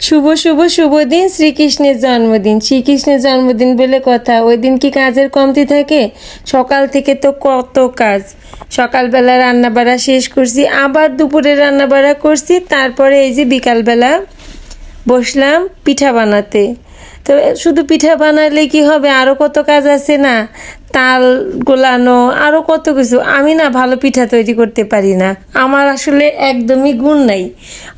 শুভ শুভ শুভ দিন, শ্রীকৃষ্ণের জন্মদিন। শ্রীকৃষ্ণের জন্মদিন বলে কথা, ওই দিন কি কাজের কমতি থাকে? সকাল থেকে তো কত কাজ। সকালবেলা রান্না বাড়া শেষ করছি, আবার দুপুরে রান্না বাড়া করছি, তারপরে এই যে বিকালবেলা বসলাম পিঠা বানাতে। তো শুধু পিঠা বানালে কি হবে, আরও কত কাজ আছে না, তাল গোলানো, আরও কত কিছু। আমি না ভালো পিঠা তৈরি করতে পারি না, আমার আসলে একদমই গুণ নাই।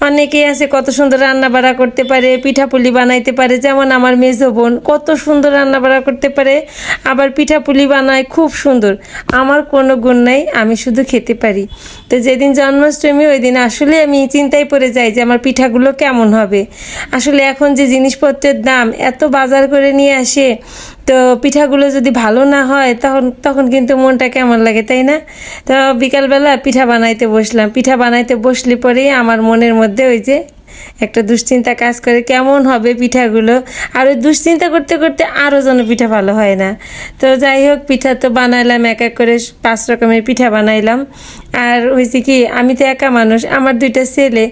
অনেকেই আছে কত সুন্দর রান্না বাড়া করতে পারে, পিঠাপুলি বানাইতে পারে, যেমন আমার মেজো বোন কত সুন্দর রান্না বাড়া করতে পারে, আবার পিঠাপুলি বানায় খুব সুন্দর। আমার কোনো গুণ নাই, আমি শুধু খেতে পারি। তো যেদিন জন্মাষ্টমী ওই দিন আসলে আমি চিন্তায় পড়ে যাই যে আমার পিঠাগুলো কেমন হবে। আসলে এখন যে জিনিসপত্রের দাম এত বাজার করে নিয়ে আসে, তো পিঠাগুলো যদি ভালো না হয় তখন কিন্তু মনটা কেমন লাগে, তাই না? তো বিকালবেলা পিঠা বানাইতে বসলাম। পিঠা বানাইতে বসলে পরেই আমার মনের মধ্যে ওই যে একটা দুশ্চিন্তা কাজ করে, কেমন হবে পিঠাগুলো। আর ওই দুশ্চিন্তা করতে করতে আরও যেন পিঠা ভালো হয় না। তো যাই হোক, পিঠা তো বানাইলাম, এক এক করে 5 রকমের পিঠা বানাইলাম। আর হয়েছে কি, আমি তো একা মানুষ, আমার 2টা ছেলে।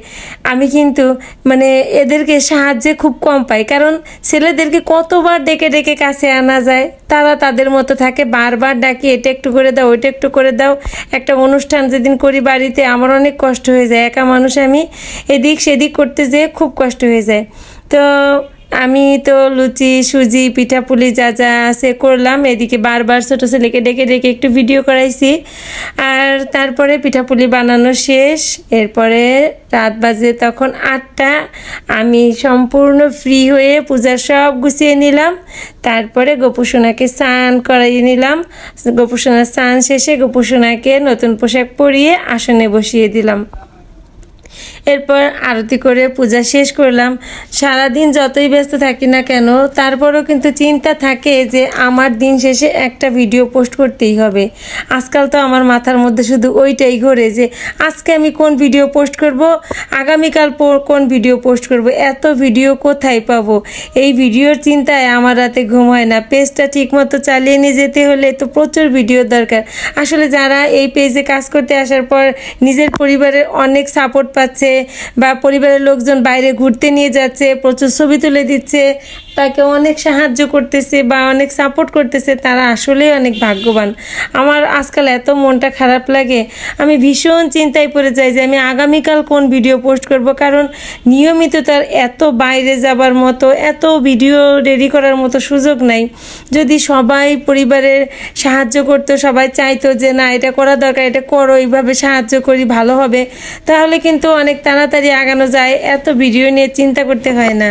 আমি কিন্তু মানে এদেরকে সাহায্যে খুব কম পাই, কারণ ছেলেদেরকে কতবার ডেকে ডেকে কাছে আনা যায়, তারা তাদের মতো থাকে। বারবার ডাকি, এটা একটু করে দাও, ওইটা একটু করে দাও। একটা অনুষ্ঠান যেদিন করি বাড়িতে, আমার অনেক কষ্ট হয়ে যায়। একা মানুষ আমি, এদিক সেদিক করতে যেয়ে খুব কষ্ট হয়ে যায়। তো আমি তো লুচি সুজি পিঠাপুলি যা যা আছে করলাম, এদিকে বারবার ছোটো ছেলেকে ডেকে ডেকে একটু ভিডিও করাইছি। আর তারপরে পিঠাপুলি বানানো শেষ। এরপরে রাত বাজে তখন 8টা। আমি সম্পূর্ণ ফ্রি হয়ে পূজার সব গুছিয়ে নিলাম। তারপরে গোপুসোনাকে স্নান করাইয়ে নিলাম। গোপুসোনার স্নান শেষে গোপুসোনাকে নতুন পোশাক পরিয়ে আসনে বসিয়ে দিলাম। এরপর আরতি করে পূজা শেষ করলাম। সারাদিন যতই ব্যস্ত থাকি না কেন, তারপরও কিন্তু চিন্তা থাকে যে আমার দিন শেষে একটা ভিডিও পোস্ট করতেই হবে। আজকাল তো আমার মাথার মধ্যে শুধু ওইটাই ঘোরে যে আজকে আমি কোন ভিডিও পোস্ট করব, আগামীকাল কোন ভিডিও পোস্ট করব। এত ভিডিও কোথায় পাবো? এই ভিডিওর চিন্তায় আমার রাতে ঘুম হয় না। পেজটা ঠিকমতো চালিয়ে নিয়ে যেতে হলে তো প্রচুর ভিডিওর দরকার। আসলে যারা এই পেজে কাজ করতে আসার পর নিজের পরিবারের অনেক সাপোর্ট পাচ্ছে, বা পরিবারের লোকজন বাইরে ঘুরতে নিয়ে যাচ্ছে, প্রচুর ছবি তুলে দিচ্ছে, তাকে অনেক সাহায্য করতেছে বা অনেক সাপোর্ট করতেছে, তারা আসলেই অনেক ভাগ্যবান। আমার আজকাল এত মনটা খারাপ লাগে, আমি ভীষণ চিন্তায় পড়ে যাই যে আমি আগামীকাল কোন ভিডিও পোস্ট করব। কারণ নিয়মিত তার এত বাইরে যাবার মতো, এত ভিডিও রেডি করার মতো সুযোগ নাই। যদি সবাই পরিবারের সাহায্য করতো, সবাই চাইতো যে না এটা করা দরকার, এটা করো, এইভাবে সাহায্য করি ভালো হবে, তাহলে কিন্তু অনেক তাড়াতাড়ি আগানো যায়, এত ভিডিও নিয়ে চিন্তা করতে হয় না।